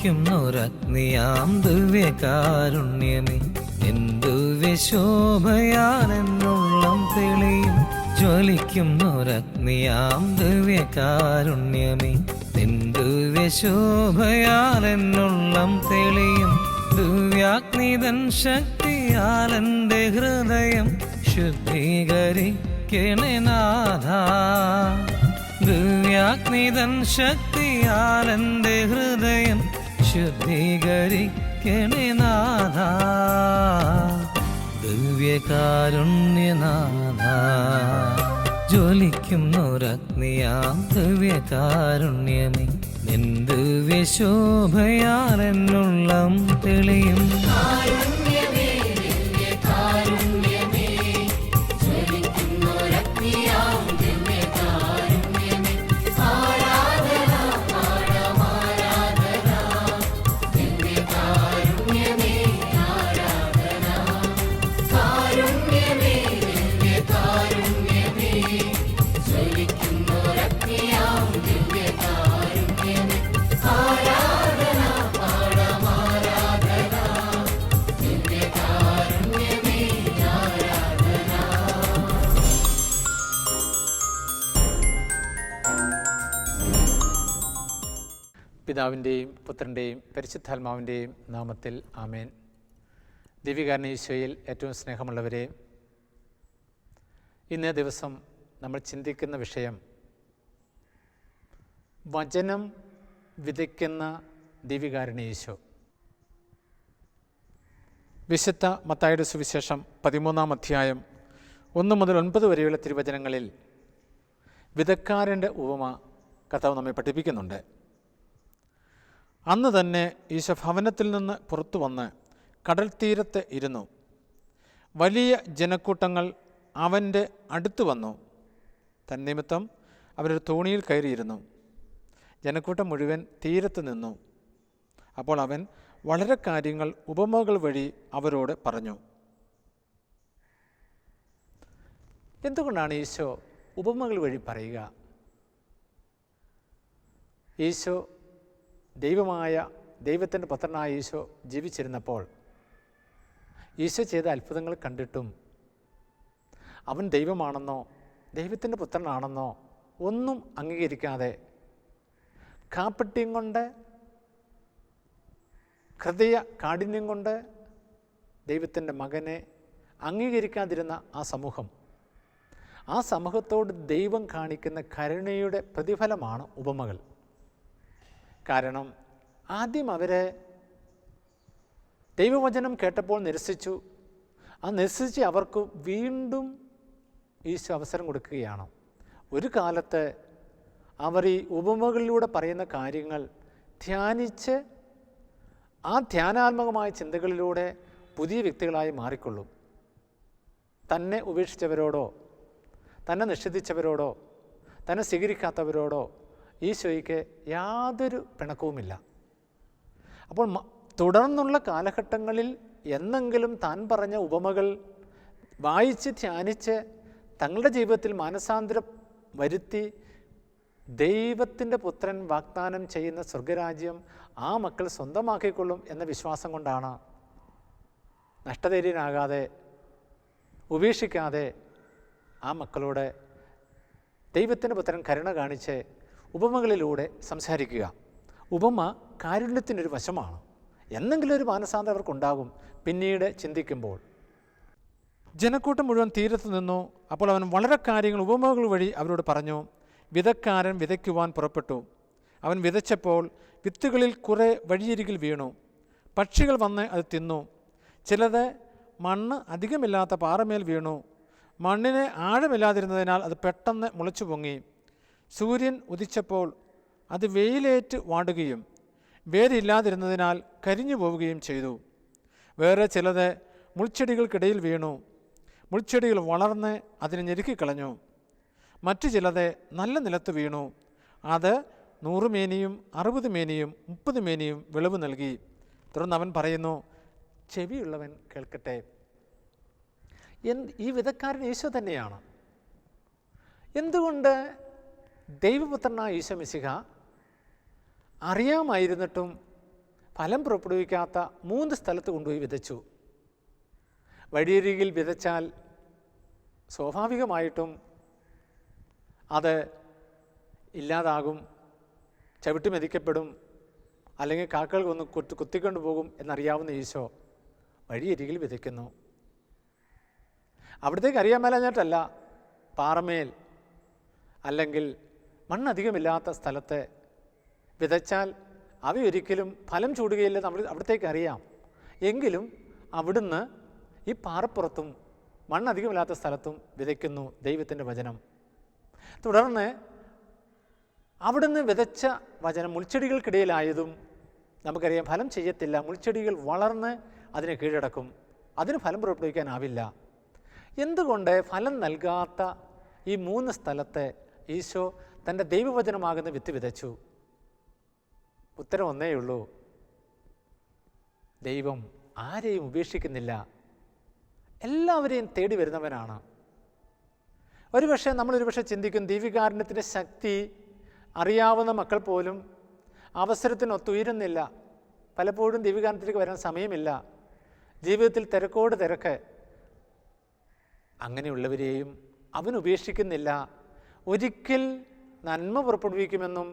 ജ്വലിക്കുന്നൊരഗ്നിയാം ദിവ്യകാരുണ്യമേ, എന്തു വിശോഭയാലെന്നുള്ളം തെളിയും. ജ്വലിക്കുന്നൊരഗ്നിയാം ദിവ്യകാരുണ്യമേ, എന്തു വിശോഭയാലെന്നുള്ളം തെളിയും. ദിവ്യാഗ്നിതൻ ശക്തിയാലെന്റെ ഹൃദയം ശുദ്ധീകരിക്കണേ നാഥ. ദിവ്യാഗ്നിതൻ ശക്തിയാലെന്റെ ഹൃദയം ശുദ്ധീകരിക്കണേ നാഥ. ദിവ്യകാരുണ്യനാഥ, ജ്വലിക്കുന്നൊരഗ്നിയാം ദിവ്യകാരുണ്യമേ, നിൻ ദിവ്യശോഭയാലെന്നുള്ളം തെളിയും. പിതാവിൻ്റെയും പുത്രൻ്റെയും പരിശുദ്ധാത്മാവിൻ്റെയും നാമത്തിൽ ആമേൻ. ദിവ്യകാരുണ്യ ഈശോയിൽ ഏറ്റവും സ്നേഹമുള്ളവരെ, ഇന്നേ ദിവസം നമ്മൾ ചിന്തിക്കുന്ന വിഷയം വചനം വിതയ്ക്കുന്ന ദിവ്യകാരുണ്യ ഈശോ. വിശുദ്ധ മത്തായിയുടെ സുവിശേഷം 13-ാം അധ്യായം 1 മുതൽ 9 വരെയുള്ള തിരുവചനങ്ങളിൽ വിതക്കാരൻ്റെ ഉപമ കർത്താവ് നമ്മെ പഠിപ്പിക്കുന്നുണ്ട്. അന്ന് തന്നെ ഈശോ ഭവനത്തിൽ നിന്ന് പുറത്തു വന്ന് കടൽ തീരത്ത് ഇരുന്നു. വലിയ ജനക്കൂട്ടങ്ങൾ അവൻ്റെ അടുത്ത് വന്നു. തന്നിമിത്തം അവരൊരു തോണിയിൽ കയറിയിരുന്നു. ജനക്കൂട്ടം മുഴുവൻ തീരത്ത് നിന്നു. അപ്പോൾ അവൻ വളരെ കാര്യങ്ങൾ ഉപമകൾ വഴി അവരോട് പറഞ്ഞു. എന്തുകൊണ്ടാണ് ഈശോ ഉപമകൾ വഴി പറയുക? ഈശോ ദൈവത്തിൻ്റെ പുത്രനായ ഈശോ ജീവിച്ചിരുന്നപ്പോൾ ഈശോ ചെയ്ത അത്ഭുതങ്ങൾ കണ്ടിട്ടും അവൻ ദൈവമാണെന്നോ ദൈവത്തിൻ്റെ പുത്രനാണെന്നോ ഒന്നും അംഗീകരിക്കാതെ കാപ്പട്യം കൊണ്ട്, ഹൃദയ കാഠിന്യം കൊണ്ട് ദൈവത്തിൻ്റെ മകനെ അംഗീകരിക്കാതിരുന്ന ആ സമൂഹത്തോട് ദൈവം കാണിക്കുന്ന കരുണയുടെ പ്രതിഫലമാണ് ഉപമകൾ. കാരണം ആദ്യം അവരെ ദൈവവചനം കേട്ടപ്പോൾ നിരസിച്ചു. ആ നിരസിച്ച് അവർക്ക് വീണ്ടും ഈശോ അവസരം കൊടുക്കുകയാണ്. ഒരു കാലത്ത് അവർ ഈ ഉപമകളിലൂടെ പറയുന്ന കാര്യങ്ങൾ ധ്യാനിച്ച് ആ ധ്യാനാത്മകമായ ചിന്തകളിലൂടെ പുതിയ വ്യക്തികളായി മാറിക്കൊള്ളും. തന്നെ ഉപേക്ഷിച്ചവരോടോ, തന്നെ നിഷേധിച്ചവരോടോ, തന്നെ സ്വീകരിക്കാത്തവരോടോ ഈശോയ്ക്ക് യാതൊരു പിണക്കവുമില്ല. അപ്പോൾ തുടർന്നുള്ള കാലഘട്ടങ്ങളിൽ എന്നെങ്കിലും താൻ പറഞ്ഞ ഉപമകൾ വായിച്ച് ധ്യാനിച്ച് തങ്ങളുടെ ജീവിതത്തിൽ മാനസാന്തരം വരുത്തി ദൈവത്തിൻ്റെ പുത്രൻ വാഗ്ദാനം ചെയ്യുന്ന സ്വർഗരാജ്യം ആ മക്കൾ സ്വന്തമാക്കിക്കൊള്ളും എന്ന വിശ്വാസം കൊണ്ടാണ് നഷ്ടധൈര്യനാകാതെ, ഉപേക്ഷിക്കാതെ ആ മക്കളോട് ദൈവത്തിൻ്റെ പുത്രൻ കരുണ കാണിച്ച് ഉപമകളിലൂടെ സംസാരിക്കുക. ഉപമ കാരുണ്യത്തിനൊരു വശമാണ്. എന്തെങ്കിലും ഒരു മാനസാന്തരം അവർക്കുണ്ടാകും പിന്നീട് ചിന്തിക്കുമ്പോൾ. ജനക്കൂട്ടം മുഴുവൻ തീരത്ത് നിന്നു. അപ്പോൾ അവൻ വളരെ കാര്യങ്ങൾ ഉപമകൾ വഴി അവരോട് പറഞ്ഞു. വിതക്കാരൻ വിതയ്ക്കുവാൻ പുറപ്പെട്ടു. അവൻ വിതച്ചപ്പോൾ വിത്തുകളിൽ കുറെ വഴിയരികിൽ വീണു. പക്ഷികൾ വന്ന് അത് തിന്നു. ചിലത് മണ്ണ് അധികമില്ലാത്ത പാറമേൽ വീണു. മണ്ണിന് ആഴമില്ലാതിരുന്നതിനാൽ അത് പെട്ടെന്ന് മുളച്ചു പൊങ്ങി. സൂര്യൻ ഉദിച്ചപ്പോൾ അത് വെയിലേറ്റ് വാടുകയും വേരില്ലാതിരുന്നതിനാൽ കരിഞ്ഞു പോവുകയും ചെയ്തു. വേറെ ചിലത് മുൾച്ചെടികൾക്കിടയിൽ വീണു. മുൾച്ചെടികൾ വളർന്ന് അതിനെ ഞെരുക്കിക്കളഞ്ഞു. മറ്റു ചിലത് നല്ല നിലത്ത് വീണു. അത് 100 മേനിയും 60 മേനിയും 30 മേനിയും വിളവ് നൽകി. തുടർന്ന് അവൻ പറയുന്നു, ചെവിയുള്ളവൻ കേൾക്കട്ടെ. ഈ വിധക്കാരൻ ഈശോ തന്നെയാണ്. എന്തുകൊണ്ട് ദൈവപുത്രനായ ഈശോ മിശിഹ അറിയാമായിരുന്നിട്ടും ഫലം പുറപ്പെടുവിക്കാത്ത 3 സ്ഥലത്ത് കൊണ്ടുപോയി വിതച്ചു. വഴിയരികിൽ വിതച്ചാൽ സ്വാഭാവികമായിട്ടും അത് ഇല്ലാതാകും, ചവിട്ടി മെതിക്കപ്പെടും, അല്ലെങ്കിൽ കാക്കകൾ ഒന്ന് കുത്തിക്കൊണ്ടു പോകും എന്നറിയാവുന്ന ഈശോ വഴിയരികിൽ വിതയ്ക്കുന്നു. അവിടത്തേക്ക് അറിയാൻ മേലാഞ്ഞിട്ടല്ല, പാറമേൽ അല്ലെങ്കിൽ മണ്ണധികമില്ലാത്ത സ്ഥലത്ത് വിതച്ചാൽ അവയൊരിക്കലും ഫലം ചൂടുകയില്ലെന്ന് അവിടത്തേക്ക് അറിയാം. എങ്കിലും അവിടുന്ന് ഈ പാറപ്പുറത്തും മണ്ണധികമില്ലാത്ത സ്ഥലത്തും വിതയ്ക്കുന്നു ദൈവത്തിൻ്റെ വചനം. തുടർന്ന് അവിടുന്ന് വിതച്ച വചനം മുൾച്ചെടികൾക്കിടയിലായതും നമുക്കറിയാം ഫലം ചെയ്യത്തില്ല. മുൾച്ചെടികൾ വളർന്ന് അതിനെ കീഴടക്കും, അതിന് ഫലം പുറപ്പെടുവിക്കാനാവില്ല. എന്തുകൊണ്ട് ഫലം നൽകാത്ത ഈ 3 സ്ഥലത്ത് ഈശോ തൻ്റെ ദൈവവചനമാകുന്ന വിത്ത് വിതച്ചു? ഉത്തരം ഒന്നേയുള്ളൂ, ദൈവം ആരെയും ഉപേക്ഷിക്കുന്നില്ല, എല്ലാവരെയും തേടി വരുന്നവനാണ്. നമ്മളൊരുപക്ഷെ ചിന്തിക്കും, ദൈവികാരുണ്യത്തിൻ്റെ ശക്തി അറിയാവുന്ന മക്കൾ പോലും അവസരത്തിനൊത്തുയരുന്നില്ല, പലപ്പോഴും ദൈവികാരുണ്യത്തിലേക്ക് വരാൻ സമയമില്ല, ജീവിതത്തിൽ തിരക്കോട് തിരക്ക്. അങ്ങനെയുള്ളവരെയും അവൻ ഉപേക്ഷിക്കുന്നില്ല. ഒരിക്കൽ നന്മ പുറപ്പെടുവിക്കുമെന്നും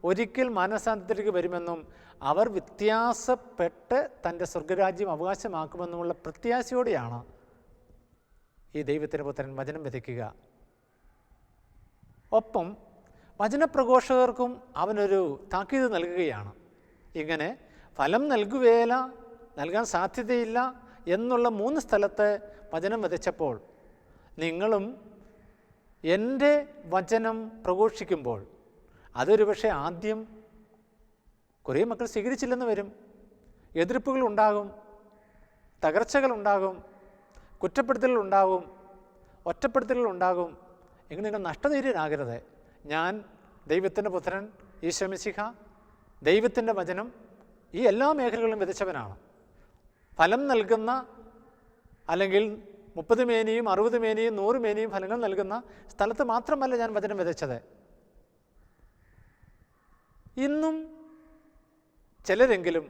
ഒരിക്കൽ മാനസാന്തരത്തിലേക്ക് വരുമെന്നും അവർ വ്യത്യാസപ്പെട്ട് തൻ്റെ സ്വർഗരാജ്യം അവകാശമാക്കുമെന്നുമുള്ള പ്രത്യാശയോടെയാണ് ഈ ദൈവത്തിൻ്റെ പുത്രൻ വചനം വിതയ്ക്കുക. ഒപ്പം വചനപ്രഘോഷകർക്കും അവനൊരു താക്കീത് നൽകുകയാണ്. ഇങ്ങനെ ഫലം നൽകാൻ സാധ്യതയില്ല എന്നുള്ള 3 സ്ഥലത്ത് വചനം വിതച്ചപ്പോൾ നിങ്ങളും എൻ്റെ വചനം പ്രഘോഷിക്കുമ്പോൾ അതൊരു പക്ഷേ ആദ്യം കുറേ മക്കൾ സ്വീകരിച്ചില്ലെന്ന് വരും, എതിർപ്പുകളുണ്ടാകും, തകർച്ചകളുണ്ടാകും, കുറ്റപ്പെടുത്തലുകളുണ്ടാകും, ഒറ്റപ്പെടുത്തലുകളുണ്ടാകും. എങ്കിൽ നിങ്ങൾ നഷ്ടധൈര്യരാകരുത്. ഞാൻ ദൈവത്തിൻ്റെ പുത്രൻ ഈശോ മിശിഹ, ദൈവത്തിൻ്റെ വചനം ഈ എല്ലാ മേഖലകളിലും വിതച്ചവനാണ്. ഫലം നൽകുന്ന, അല്ലെങ്കിൽ 30 മേനിയും 60 മേനിയും 100 മേനിയും ഫലങ്ങൾ നൽകുന്ന സ്ഥലത്ത് മാത്രമല്ല ഞാൻ വചനം വിതച്ചത്. ഇന്നും ചിലരെങ്കിലും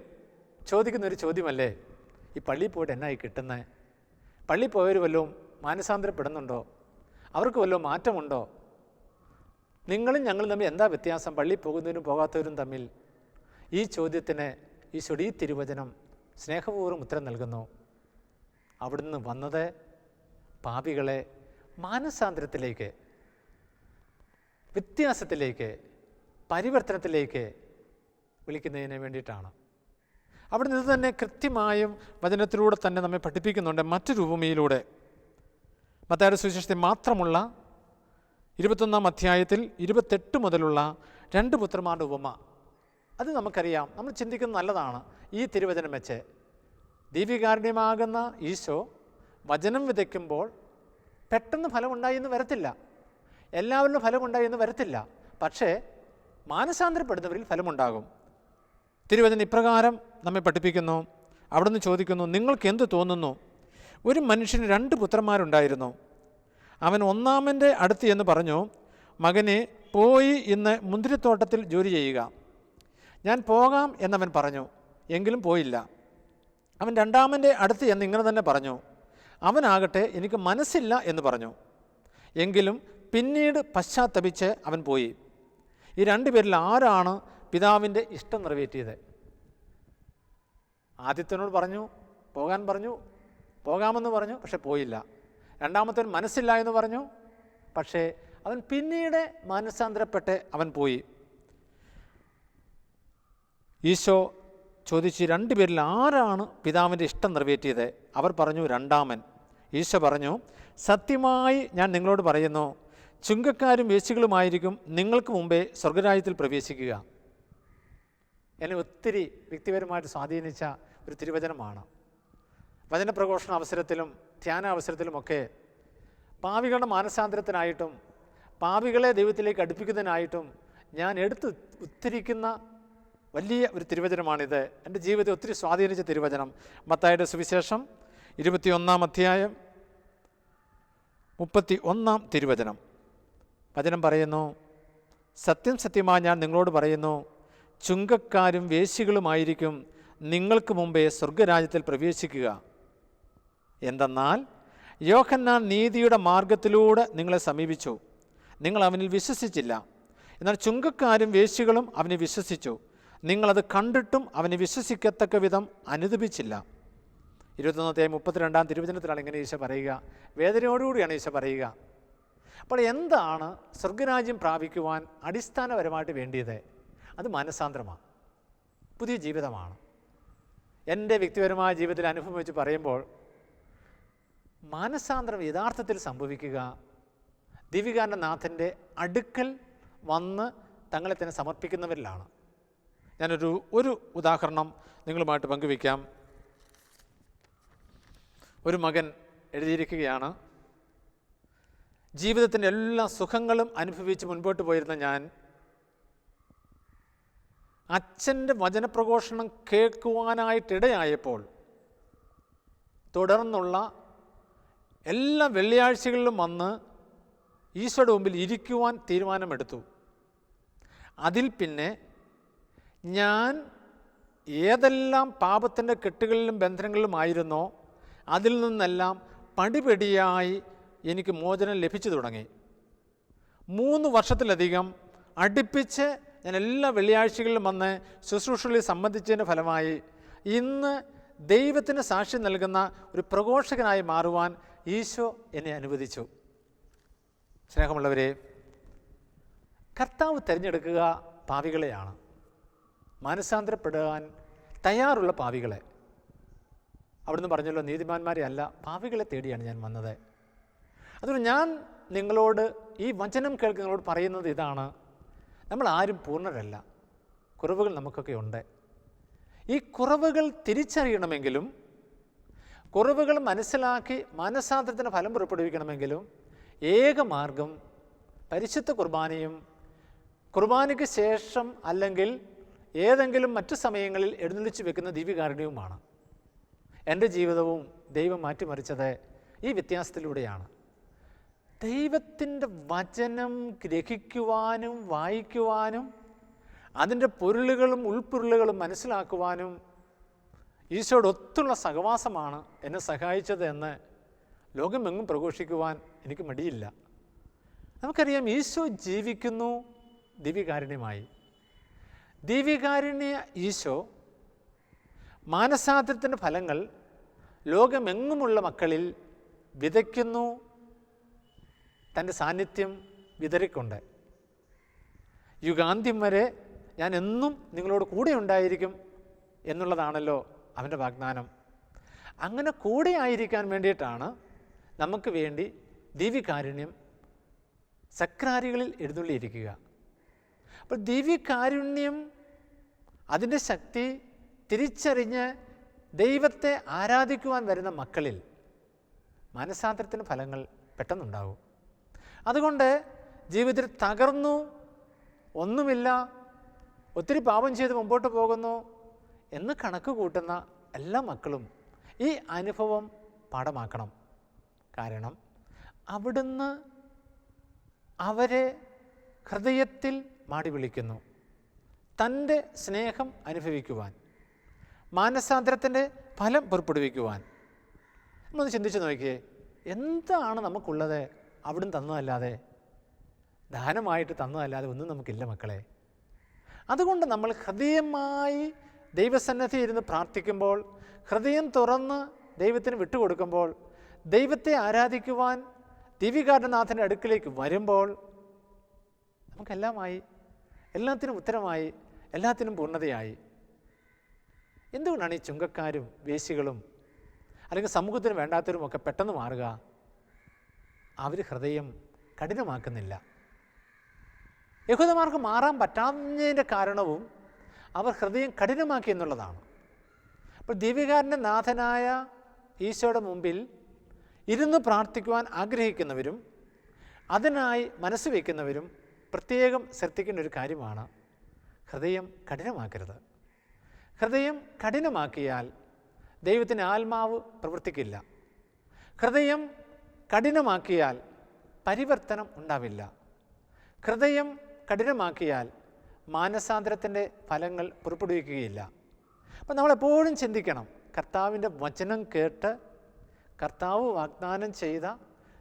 ചോദിക്കുന്നൊരു ചോദ്യമല്ലേ, ഈ പള്ളിയിൽ പോയിട്ട് എന്നായി കിട്ടുന്നത്? പള്ളിയിൽ പോയവർ വല്ലതും മാനസാന്തരപ്പെടുന്നുണ്ടോ? അവർക്ക് വല്ലതും മാറ്റമുണ്ടോ? നിങ്ങളും ഞങ്ങളും തമ്മിൽ എന്താ വ്യത്യാസം, പള്ളിയിൽ പോകുന്നവരും പോകാത്തവരും തമ്മിൽ? ഈ ചോദ്യത്തിന് ഈശോയുടെ ഈ തിരുവചനം സ്നേഹപൂർവ്വം ഉത്തരം നൽകുന്നു. അവിടുന്ന് വന്നത് പാപികളെ മാനസാന്തരത്തിലേക്ക്, വ്യത്യാസത്തിലേക്ക്, പരിവർത്തനത്തിലേക്ക് വിളിക്കുന്നതിന് വേണ്ടിയിട്ടാണ്. അവിടുന്ന് ഇത് തന്നെ കൃത്യമായും വചനത്തിലൂടെ തന്നെ നമ്മെ പഠിപ്പിക്കുന്നുണ്ട്. മറ്റൊരു ഉപമയിലൂടെ മത്തായിയുടെ സുവിശേഷത്തിൽ മാത്രമുള്ള 21-ാം അധ്യായത്തിൽ 28 മുതലുള്ള 2 പുത്രന്മാരുടെ ഉപമ. അത് നമുക്കറിയാം, നമ്മൾ ചിന്തിക്കുന്നത് നല്ലതാണ്. ഈ തിരുവചനം വെച്ച് ദൈവികാരുണ്യമാകുന്ന ഈശോ വചനം വിതയ്ക്കുമ്പോൾ പെട്ടെന്ന് ഫലമുണ്ടായി എന്ന് വരത്തില്ല, എല്ലാവരിലും ഫലമുണ്ടായി എന്ന് വരത്തില്ല. പക്ഷേ മാനസാന്തരപ്പെടുന്നവരിൽ ഫലമുണ്ടാകും. തിരുവചനം ഇപ്രകാരം നമ്മെ പഠിപ്പിക്കുന്നു. അവിടുന്ന് ചോദിക്കുന്നു, നിങ്ങൾക്ക് എന്ത് തോന്നുന്നു? ഒരു മനുഷ്യന് 2 പുത്രന്മാരുണ്ടായിരുന്നു. അവൻ ഒന്നാമൻ്റെ അടുത്ത് എന്ന് പറഞ്ഞു, മകനെ പോയി ഇന്ന് മുന്തിരിത്തോട്ടത്തിൽ ജോലി ചെയ്യുക. ഞാൻ പോകാം എന്നവൻ പറഞ്ഞു, എങ്കിലും പോയില്ല. അവൻ രണ്ടാമൻ്റെ അടുത്ത് എന്ന് ഇങ്ങനെ തന്നെ പറഞ്ഞു. അവനാകട്ടെ എനിക്ക് മനസ്സില്ല എന്ന് പറഞ്ഞു. എങ്കിലും പിന്നീട് പശ്ചാത്തപിച്ച് അവൻ പോയി. ഈ 2 പേരിൽ ആരാണ് പിതാവിൻ്റെ ഇഷ്ടം നിറവേറ്റിയത്? ആദ്യത്തിനോട് പറഞ്ഞു, പോകാൻ പറഞ്ഞു, പോകാമെന്ന് പറഞ്ഞു, പക്ഷെ പോയില്ല. രണ്ടാമത്തവൻ മനസ്സില്ല എന്ന് പറഞ്ഞു, പക്ഷേ അവൻ പിന്നീട് മാനസാന്തരപ്പെട്ട് അവൻ പോയി. ഈശോ ചോദിച്ച് 2 പേരിൽ ആരാണ് പിതാവിൻ്റെ ഇഷ്ടം നിറവേറ്റിയത്? അവർ പറഞ്ഞു, രണ്ടാമൻ. ഈശോ പറഞ്ഞു, സത്യമായി ഞാൻ നിങ്ങളോട് പറയുന്നു, ചുങ്കക്കാരും വേശ്യകളുമായിരിക്കും നിങ്ങൾക്ക് മുമ്പേ സ്വർഗരാജ്യത്തിൽ പ്രവേശിക്കുക. എന്നെ ഒത്തിരി വ്യക്തിപരമായിട്ട് സ്വാധീനിച്ച ഒരു തിരുവചനമാണ്. വചനപ്രഘോഷണ അവസരത്തിലും ധ്യാന അവസരത്തിലുമൊക്കെ പാപികളുടെ മാനസാന്തരത്തിനായിട്ടും പാപികളെ ദൈവത്തിലേക്ക് അടുപ്പിക്കുന്നതിനായിട്ടും ഞാൻ ഉദ്ധരിക്കുന്ന വലിയ ഒരു തിരുവചനമാണിത്. എൻ്റെ ജീവിതത്തെ ഒത്തിരി സ്വാധീനിച്ച തിരുവചനം. മത്തായിയുടെ സുവിശേഷം 21-ാം അധ്യായം 31-ാം തിരുവചനം. വചനം പറയുന്നു, സത്യം സത്യമായി ഞാൻ നിങ്ങളോട് പറയുന്നു, ചുങ്കക്കാരും വേശ്യകളുമായിരിക്കും നിങ്ങൾക്ക് മുമ്പേ സ്വർഗരാജ്യത്തിൽ പ്രവേശിക്കുക. എന്തെന്നാൽ യോഹന്നാൻ നീതിയുടെ മാർഗത്തിലൂടെ നിങ്ങളെ സമീപിച്ചു, നിങ്ങൾ അവനിൽ വിശ്വസിച്ചില്ല. എന്നാൽ ചുങ്കക്കാരും വേശ്യകളും അവനെ വിശ്വസിച്ചു. നിങ്ങളത് കണ്ടിട്ടും അവനെ വിശ്വസിക്കത്തക്ക വിധം അനുദപിച്ചില്ല. 21-32 തിരുവചനത്തിലാണ് ഇങ്ങനെ ഈശോ പറയുക. വേദനയോടുകൂടിയാണ് ഈശോ പറയുക. അപ്പോൾ എന്താണ് സ്വർഗരാജ്യം പ്രാപിക്കുവാൻ അടിസ്ഥാനപരമായിട്ട് വേണ്ടിയത്? അത് മാനസാന്തരമാണ്, പുതിയ ജീവിതമാണ്. എൻ്റെ വ്യക്തിപരമായ ജീവിതത്തിൽ അനുഭവം വെച്ച് പറയുമ്പോൾ മാനസാന്തരം യഥാർത്ഥത്തിൽ സംഭവിക്കുക ദിവ്യകാരുണ്യ നാഥൻ്റെ അടുക്കൽ വന്ന് തങ്ങളെ തന്നെ സമർപ്പിക്കുന്നവരിലാണ്. ഞാനൊരു ഉദാഹരണം നിങ്ങളുമായിട്ട് പങ്കുവയ്ക്കാം. ഒരു മകൻ എഴുതിയിരിക്കുകയാണ്, ജീവിതത്തിൻ്റെ എല്ലാ സുഖങ്ങളും അനുഭവിച്ച് മുൻപോട്ട് പോയിരുന്ന ഞാൻ അച്ഛൻ്റെ വചനപ്രഘോഷണം കേൾക്കുവാനായിട്ടിടയായപ്പോൾ തുടർന്നുള്ള എല്ലാ വെള്ളിയാഴ്ചകളിലും വന്ന് ഈശോയുടെ മുമ്പിൽ ഇരിക്കുവാൻ തീരുമാനമെടുത്തു. അതിൽ പിന്നെ ഞാൻ ഏതെല്ലാം പാപത്തിൻ്റെ കെട്ടുകളിലും ബന്ധനങ്ങളിലുമായിരുന്നോ അതിൽ നിന്നെല്ലാം പടിപടിയായി എനിക്ക് മോചനം ലഭിച്ചു തുടങ്ങി. 3 വർഷത്തിലധികം അടുപ്പിച്ച് ഞാൻ എല്ലാ വെള്ളിയാഴ്ചകളിലും വന്ന് ശുശ്രൂഷകളിൽ സംബന്ധിച്ചതിൻ്റെ ഫലമായി ഇന്ന് ദൈവത്തിന് സാക്ഷ്യം നൽകുന്ന ഒരു പ്രഘോഷകനായി മാറുവാൻ ഈശോ എന്നെ അനുവദിച്ചു. സ്നേഹമുള്ളവരെ, കർത്താവ് തിരഞ്ഞെടുക്കുക പാപികളെയാണ്, മാനസാന്തരപ്പെടാൻ തയ്യാറുള്ള പാപികളെ. അവിടുന്ന് പറഞ്ഞല്ലോ, നീതിമാന്മാരെ അല്ല പാപികളെ തേടിയാണ് ഞാൻ വന്നത്. അതുകൊണ്ട് ഞാൻ നിങ്ങളോട് ഈ വചനം കേൾക്കുന്നവരോട് പറയുന്നത് ഇതാണ്: നമ്മൾ ആരും പൂർണ്ണരല്ല, കുറവുകൾ നമുക്കൊക്കെ ഉണ്ട്. ഈ കുറവുകൾ തിരിച്ചറിയണമെങ്കിലും കുറവുകൾ മനസ്സിലാക്കി മാനസാന്തരത്തിന് ഫലം പുറപ്പെടുവിക്കണമെങ്കിലും ഏക മാർഗം പരിശുദ്ധ കുർബാനയും കുർബാനയ്ക്ക് ശേഷം അല്ലെങ്കിൽ ഏതെങ്കിലും മറ്റു സമയങ്ങളിൽ എഴുന്നള്ളിച്ച് വെക്കുന്ന ദിവ്യകാരുണ്യവുമാണ്. എൻ്റെ ജീവിതവും ദൈവം മാറ്റിമറിച്ചത് ഈ വ്യത്യാസത്തിലൂടെയാണ്. ദൈവത്തിൻ്റെ വചനം ഗ്രഹിക്കുവാനും വായിക്കുവാനും അതിൻ്റെ പൊരുളുകളും ഉൾപ്പൊരുളുകളും മനസ്സിലാക്കുവാനും ഈശോയോടൊത്തുള്ള സഹവാസമാണ് എന്നെ സഹായിച്ചത് എന്ന് ലോകമെങ്ങും പ്രഘോഷിക്കുവാൻ എനിക്ക് മടിയില്ല. നമുക്കറിയാം, ഈശോ ജീവിക്കുന്നു ദിവ്യകാരുണ്യമായി. ദിവ്യകാരുണ്യ ഈശോ മാനസാന്തരത്തിൻ്റെ ഫലങ്ങൾ ലോകമെങ്ങുമുള്ള മക്കളിൽ വിതയ്ക്കുന്നു, തൻ്റെ സാന്നിധ്യം വിതറിക്കൊണ്ട്. യുഗാന്ത്യം വരെ ഞാൻ എന്നും നിങ്ങളോട് കൂടെ ഉണ്ടായിരിക്കും എന്നുള്ളതാണല്ലോ അവൻ്റെ വാഗ്ദാനം. അങ്ങനെ കൂടെ ആയിരിക്കാൻ വേണ്ടിയിട്ടാണ് നമുക്ക് വേണ്ടി ദിവ്യകാരുണ്യം സക്രാരികളിൽ എഴുന്നള്ളിയിരിക്കുക. അപ്പോൾ ദിവ്യകാരുണ്യം അതിൻ്റെ ശക്തി തിരിച്ചറിഞ്ഞ് ദൈവത്തെ ആരാധിക്കുവാൻ വരുന്ന മക്കളിൽ മാനസാന്തരത്തിന് ഫലങ്ങൾ പെട്ടെന്നുണ്ടാകും. അതുകൊണ്ട് ജീവിതത്തിൽ തകർന്നു, ഒന്നുമില്ല, ഒത്തിരി പാപം ചെയ്ത് മുമ്പോട്ട് പോകുന്നു എന്ന് കണക്ക് കൂട്ടുന്ന എല്ലാ മക്കളും ഈ അനുഭവം പാഠമാക്കണം. കാരണം അവിടുന്ന് അവരെ ഹൃദയത്തിൽ മാടി വിളിക്കുന്നു, തൻ്റെ സ്നേഹം അനുഭവിക്കുവാൻ, മാനസാന്തരത്തിൻ്റെ ഫലം പുറപ്പെടുവിക്കുവാൻ. നമ്മളൊന്ന് ചിന്തിച്ച് നോക്കിയേ, എന്താണ് നമുക്കുള്ളത് അവിടുന്ന് തന്നതല്ലാതെ, ദാനമായിട്ട് തന്നതല്ലാതെ ഒന്നും നമുക്കില്ല മക്കളെ. അതുകൊണ്ട് നമ്മൾ ഹൃദയമായി ദൈവസന്നിധി ഇരുന്ന് പ്രാർത്ഥിക്കുമ്പോൾ, ഹൃദയം തുറന്ന് ദൈവത്തിന് വിട്ടുകൊടുക്കുമ്പോൾ, ദൈവത്തെ ആരാധിക്കുവാൻ ദിവ്യകാരുണ്യനാഥൻ്റെ അടുക്കിലേക്ക് വരുമ്പോൾ നമുക്കെല്ലാമായി, എല്ലാത്തിനും ഉത്തരമായി, എല്ലാത്തിനും പൂർണ്ണതയായി. എന്തുകൊണ്ടാണ് ഈ ചുങ്കക്കാരും വേശ്യകളും അല്ലെങ്കിൽ സമൂഹത്തിന് വേണ്ടാത്തവരുമൊക്കെ പെട്ടെന്ന് മാറുക? അവർ ഹൃദയം കഠിനമാക്കുന്നില്ല. യഹൂദന്മാർക്ക് മാറാൻ പറ്റാത്തതിൻ്റെ കാരണവും അവർ ഹൃദയം കഠിനമാക്കി എന്നുള്ളതാണ്. അപ്പോൾ ദിവ്യകാരുണ്യ നാഥനായ ഈശോയുടെ മുമ്പിൽ ഇരുന്ന് പ്രാർത്ഥിക്കുവാൻ ആഗ്രഹിക്കുന്നവരും അതിനായി മനസ്സ് വയ്ക്കുന്നവരും പ്രത്യേകം ശ്രദ്ധിക്കേണ്ട ഒരു കാര്യമാണ്, ഹൃദയം കഠിനമാക്കരുത്. ഹൃദയം കഠിനമാക്കിയാൽ ദൈവത്തിൻ്റെ ആത്മാവ് പ്രവർത്തിക്കില്ല. ഹൃദയം കഠിനമാക്കിയാൽ പരിവർത്തനം ഉണ്ടാവില്ല. ഹൃദയം കഠിനമാക്കിയാൽ മാനസാന്തരത്തിൻ്റെ ഫലങ്ങൾ പുറപ്പെടുവിക്കുകയില്ല. അപ്പം നമ്മളെപ്പോഴും ചിന്തിക്കണം, കർത്താവിൻ്റെ വചനം കേട്ട് കർത്താവ് വാഗ്ദാനം ചെയ്ത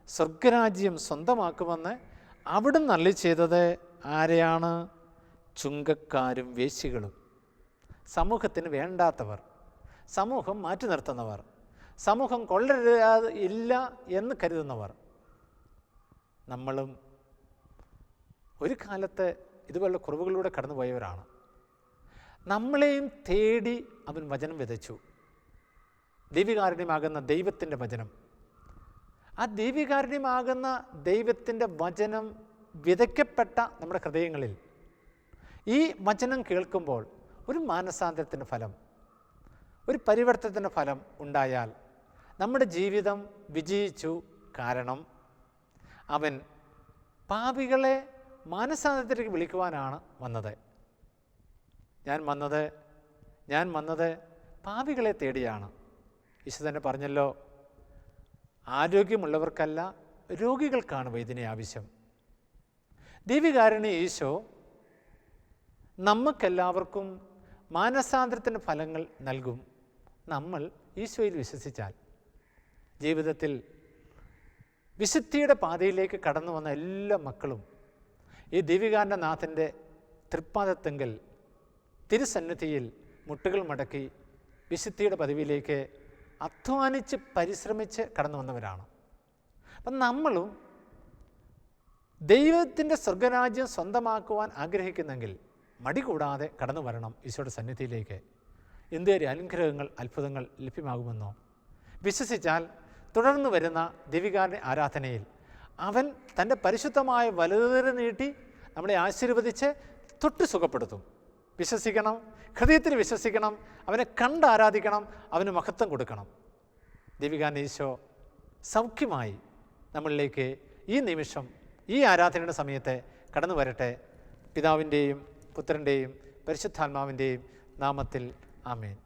സ്വർഗരാജ്യം സ്വന്തമാക്കുമെന്ന് അവിടുന്ന് അരുളി ചെയ്തത് ആരെയാണ്? ചുങ്കക്കാരും വേശ്യകളും, സമൂഹത്തിന് വേണ്ടാത്തവർ, സമൂഹം മാറ്റി നിർത്തുന്നവർ, സമൂഹം കൊള്ളരുത് ഇല്ല എന്ന് കരുതുന്നവർ. നമ്മളും ഒരു കാലത്ത് ഇതുപോലുള്ള കുറവുകളിലൂടെ കടന്നുപോയവരാണ്. നമ്മളെയും തേടി അവൻ വചനം വിതച്ചു, ദൈവികാരുണ്യമാകുന്ന ദൈവത്തിൻ്റെ വചനം. ആ ദൈവികാരുണ്യമാകുന്ന ദൈവത്തിൻ്റെ വചനം വിതയ്ക്കപ്പെട്ട നമ്മുടെ ഹൃദയങ്ങളിൽ ഈ വചനം കേൾക്കുമ്പോൾ ഒരു മാനസാന്തരത്തിൻ്റെ ഫലം, ഒരു പരിവർത്തനത്തിൻ്റെ ഫലം ഉണ്ടായാൽ നമ്മുടെ ജീവിതം വിജയിച്ചു. കാരണം അവൻ പാപികളെ മാനസാന്തരത്തിലേക്ക് വിളിക്കുവാനാണ് വന്നത്. ഞാൻ വന്നത് പാപികളെ തേടിയാണ്. ഈശോ തന്നെ പറഞ്ഞല്ലോ, ആരോഗ്യമുള്ളവർക്കല്ല രോഗികൾക്കാണ് വൈദ്യനെ ആവശ്യം. ദൈവികാരുണ്യ ഈശോ നമുക്കെല്ലാവർക്കും മാനസാന്തരത്തിൻ്റെ ഫലങ്ങൾ നൽകും. നമ്മൾ ഈശോയിൽ വിശ്വസിച്ചാൽ ജീവിതത്തിൽ വിശുദ്ധിയുടെ പാതയിലേക്ക് കടന്നു വന്ന എല്ലാ മക്കളും ഈ ദൈവികാരുണ്യ നാഥൻ്റെ തൃപ്പാദത്തെങ്കിൽ തിരുസന്നിധിയിൽ മുട്ടുകൾ മടക്കി വിശുദ്ധിയുടെ പദവിയിലേക്ക് അധ്വാനിച്ച് പരിശ്രമിച്ച് കടന്നു വന്നവരാണ്. അപ്പം നമ്മളും ദൈവത്തിൻ്റെ സ്വർഗരാജ്യം സ്വന്തമാക്കുവാൻ ആഗ്രഹിക്കുന്നെങ്കിൽ മടി കൂടാതെ കടന്നു വരണം ഈശോയുടെ സന്നിധിയിലേക്ക്. എന്തൊരു അനുഗ്രഹങ്ങൾ, അത്ഭുതങ്ങൾ ലഭ്യമാകുമെന്നോ. വിശ്വസിച്ചാൽ തുടർന്ന് വരുന്ന ദൈവികാരുണ്യ ആരാധനയിൽ അവൻ തൻ്റെ പരിശുദ്ധമായ വലതുകരം നീട്ടി നമ്മളെ ആശീർവദിച്ച് തൊട്ട് സുഖപ്പെടുത്തും. വിശ്വസിക്കണം, ഹൃദയത്തിൽ വിശ്വസിക്കണം, അവനെ കണ്ട് ആരാധിക്കണം, അവന് മഹത്വം കൊടുക്കണം. ദൈവികാരുണ്യ ഈശോ സൗഖ്യമായി നമ്മളിലേക്ക് ഈ നിമിഷം, ഈ ആരാധനയുടെ സമയത്ത് കടന്നു വരട്ടെ. പിതാവിൻ്റെയും പുത്രൻ്റെയും പരിശുദ്ധാത്മാവിൻ്റെയും നാമത്തിൽ ആമേൻ.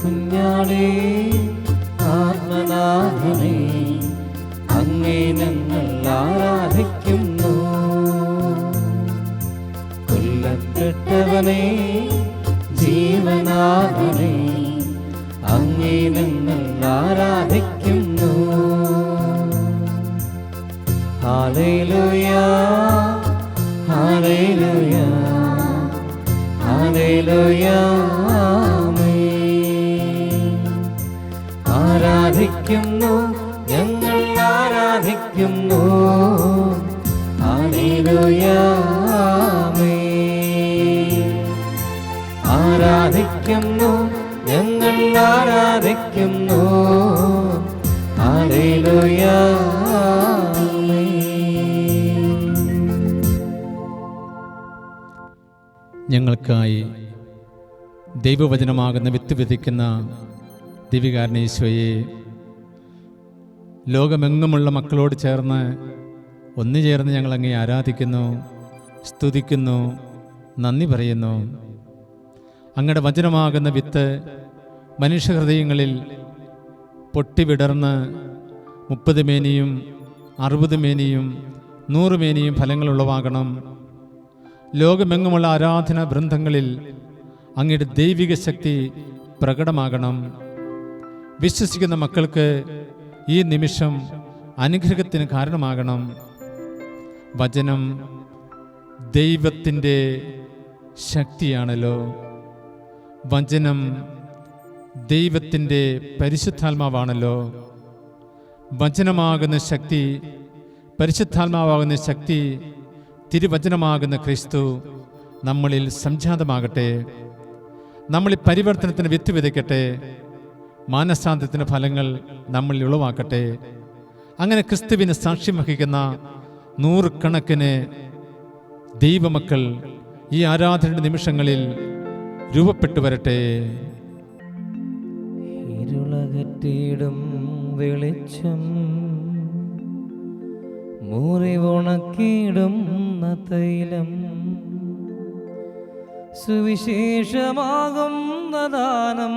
കുഞ്ഞാളേ ആത്മനാഥനെ അങ്ങേ ഞങ്ങൾ ആരാധിക്കുന്നു. കൊല്ലപ്പെട്ടവനെ ജീവനാഥനെ അങ്ങേ ഞങ്ങൾ ആരാധിക്കുന്നു. Hallelujah hallelujah hallelujah. ആരാധിക്കുന്നു, ഞങ്ങൾ ആരാധിക്കുന്നു. ഹല്ലേലൂയ ആരാധിക്കുന്നു, ഞങ്ങൾ ആരാധിക്കുന്നു. ഹല്ലേലൂയ. ഞങ്ങൾക്കായി ദൈവവചനമാകുന്ന വിത്ത് വിധിക്കുന്ന ദൈവികാരുണ്യ ഈശോയെ, ലോകമെങ്ങുമുള്ള മക്കളോട് ചേർന്ന് ഒന്നുചേർന്ന് ഞങ്ങളങ്ങേ ആരാധിക്കുന്നു, സ്തുതിക്കുന്നു, നന്ദി പറയുന്നു. അങ്ങയുടെ വചനമാകുന്ന വിത്ത് മനുഷ്യഹൃദയങ്ങളിൽ പൊട്ടിവിടർന്ന് 30 മേനിയും 60 മേനിയും 100 മേനിയും ഫലങ്ങളുളവാകണം. ലോകമെങ്ങുമുള്ള ആരാധന ബൃന്ദങ്ങളിൽ അങ്ങയുടെ ദൈവിക ശക്തി പ്രകടമാകണം. വിശ്വസിക്കുന്ന മക്കൾക്ക് ഈ നിമിഷം അനുഗ്രഹത്തിന് കാരണമാകണം. വചനം ദൈവത്തിൻ്റെ ശക്തിയാണല്ലോ. വചനം ദൈവത്തിൻ്റെ പരിശുദ്ധാത്മാവാണല്ലോ. വചനമാകുന്ന ശക്തി, പരിശുദ്ധാത്മാവാകുന്ന ശക്തി, തിരുവചനമാകുന്ന ക്രിസ്തു നമ്മളിൽ സംജാതമാകട്ടെ. നമ്മളിൽ പരിവർത്തനത്തിന് വിത്ത് വിതയ്ക്കട്ടെ. മാനസാന്തരത്തിൻ്റെ ഫലങ്ങൾ നമ്മളിൽ ഉളവാക്കട്ടെ. അങ്ങനെ ക്രിസ്തുവിന് സാക്ഷ്യം വഹിക്കുന്ന 100 കണക്കിന് ദൈവമക്കൾ ഈ ആരാധനയുടെ നിമിഷങ്ങളിൽ രൂപപ്പെട്ടു വരട്ടെ. ഇരുളകറ്റിയിടും വെളിച്ചം, മുറിവുണക്കിയിടും തൈലം, സുവിശേഷമാകും ദാനം,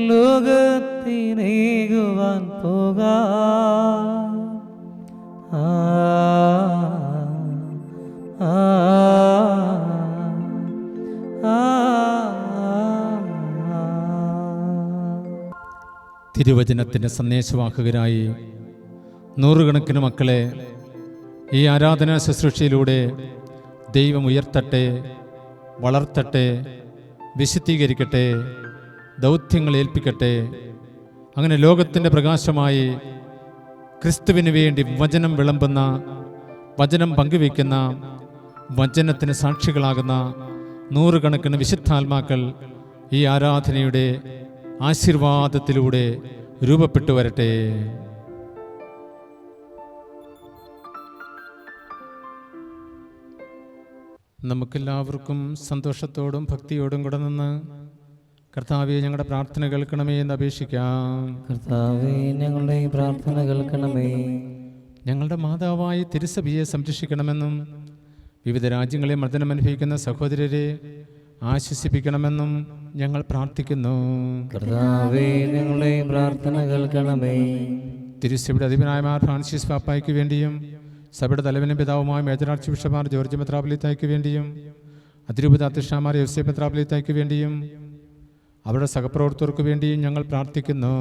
ലോകത്തിനേകുവാൻ പോകാം. ആ ആ ആ തിരുവചനത്തിൻ്റെ സന്ദേശവാഹകരായി നൂറുകണക്കിന് മക്കളെ ഈ ആരാധനാ ശുശ്രൂഷയിലൂടെ ദൈവം ഉയർത്തട്ടെ, വളർത്തട്ടെ, വിശുദ്ധീകരിക്കട്ടെ, ദൗത്യങ്ങൾ ഏൽപ്പിക്കട്ടെ. അങ്ങനെ ലോകത്തിൻ്റെ പ്രകാശമായി ക്രിസ്തുവിന് വേണ്ടി വചനം വിളമ്പുന്ന, വചനം പങ്കുവയ്ക്കുന്ന, വചനത്തിന് സാക്ഷികളാകുന്ന നൂറുകണക്കിന് വിശുദ്ധാത്മാക്കൾ ഈ ആരാധനയുടെ ആശീർവാദത്തിലൂടെ രൂപപ്പെട്ടു വരട്ടെ. നമുക്കെല്ലാവർക്കും സന്തോഷത്തോടും ഭക്തിയോടും കൂടെ നിന്ന് കർത്താവേ, ഞങ്ങളുടെ പ്രാർത്ഥന കേൾക്കണമേ എന്ന് അപേക്ഷിക്കാം. കർത്താവേ, ഞങ്ങളുടെ പ്രാർത്ഥന കേൾക്കണമേ. ഞങ്ങളുടെ മാതാവായി തിരുസഭയെ സംരക്ഷിക്കണമെന്നും വിവിധ രാജ്യങ്ങളെ മർദ്ദനം അനുഭവിക്കുന്ന സഹോദരരെ ആശ്വസിപ്പിക്കണമെന്നും ഞങ്ങൾ പ്രാർത്ഥിക്കുന്നു. കർത്താവേ, ഞങ്ങളുടെ പ്രാർത്ഥന കേൾക്കണമേ. തിരുസഭയുടെ അധിപനായ മാർ ഫ്രാൻസിസ് പാപ്പായ്ക്ക് വേണ്ടിയും സഭയുടെ തലവനും പിതാവുമായ മേജർ ആർച്ച് ബിഷപ്പ്മാർ ജോർജ് മെത്രാപ്പൊലീത്തായ്ക്ക് വേണ്ടിയും അതിരൂപത അധ്യക്ഷന്മാർ യോസേഫ് മെത്രാപ്പൊലീത്തായ്ക്ക് വേണ്ടിയും അവരുടെ സഹപ്രവർത്തകർക്ക് വേണ്ടിയും ഞങ്ങൾ പ്രാർത്ഥിക്കുന്നു.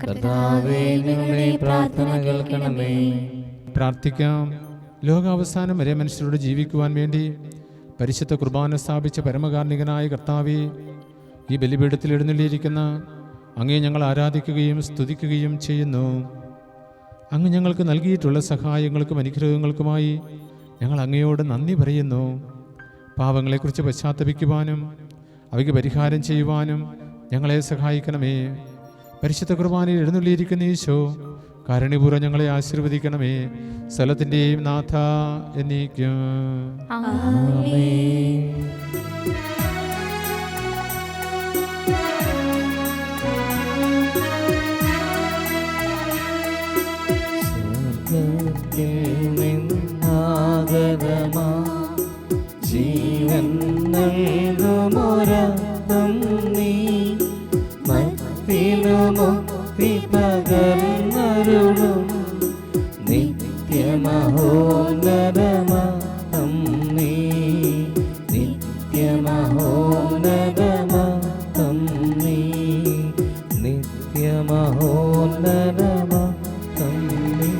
കർത്താവേ, ഞങ്ങളുടെ പ്രാർത്ഥന കേൾക്കണമേ. പ്രാർത്ഥിക്കാം. ലോകാവസാനം വരെ മനുഷ്യരോട് ജീവിക്കുവാൻ വേണ്ടി പരിശുദ്ധ കുർബാന സ്ഥാപിച്ച പരമകാരുണികനായ കർത്താവേ, ഈ ബലിപീഠത്തിൽ എഴുന്നള്ളിയിരിക്കുന്ന അങ്ങേ ഞങ്ങൾ ആരാധിക്കുകയും സ്തുതിക്കുകയും ചെയ്യുന്നു. അങ്ങ് ഞങ്ങൾക്ക് നൽകിയിട്ടുള്ള സഹായങ്ങൾക്കും അനുഗ്രഹങ്ങൾക്കുമായി ഞങ്ങൾ അങ്ങയോട് നന്ദി പറയുന്നു. പാവങ്ങളെക്കുറിച്ച് പശ്ചാത്തപിക്കുവാനും അവയ്ക്ക് പരിഹാരം ചെയ്യുവാനും ഞങ്ങളെ സഹായിക്കണമേ. പരിശുദ്ധ കുർബാനയിൽ എഴുന്നള്ളിയിരിക്കുന്ന ഈശോ, കാരുണ്യപൂർവ്വം ഞങ്ങളെ ആശീർവദിക്കണമേ. സ്ഥലത്തിൻ്റെയും നാഥ എന്നേക്കും. നിന്നാഗതമാ ജീവൻ നൽകുമൊരപ്പം നീ, മത്തിനു മുക്തി പകർന്നരുളും നിത്യമഹോന്നതമാം നീ, നിത്യമഹോന്നതമാം നീ, നിത്യമഹോന്നതമാം നീ.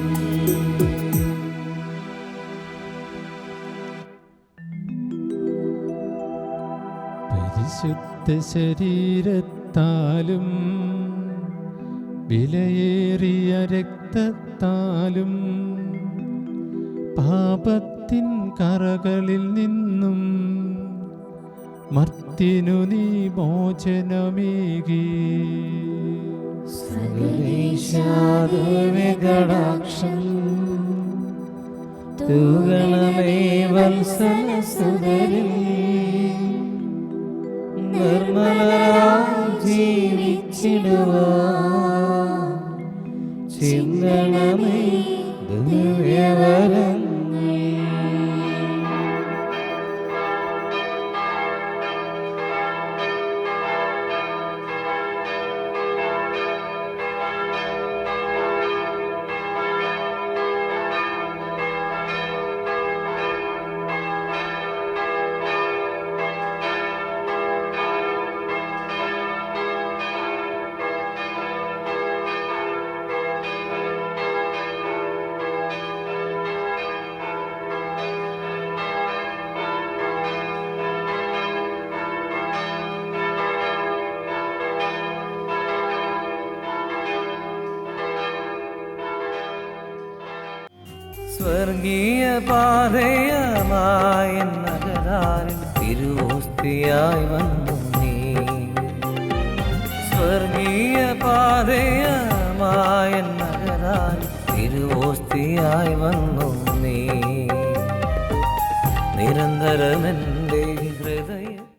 പരിശുദ്ധ ശരീരത്താലും വിലയേറിയ രക്തത്താലും പാപത്തിൻ കറകളിൽ നിന്നും മർത്യനു നീ മോചനമേകി. സകലേശാദുവികടാക്ഷം തൂഗണമേ വത്സലസുതരിൽ, നിർമ്മലരായി ജീവിച്ചിടുവാൻ ചിന്തണമേ ദിവ്യവരങ്ങൾ. സ്വർഗീയ പാതയമായ നഗരാനിൽ തിരുവോസ്തിയായി വന്നു നീ, സ്വർഗീയ പാതയമായ നഗരാനിൽ തിരുവോസ്തിയായി വന്നു നീ. നിരന്തരമെൻ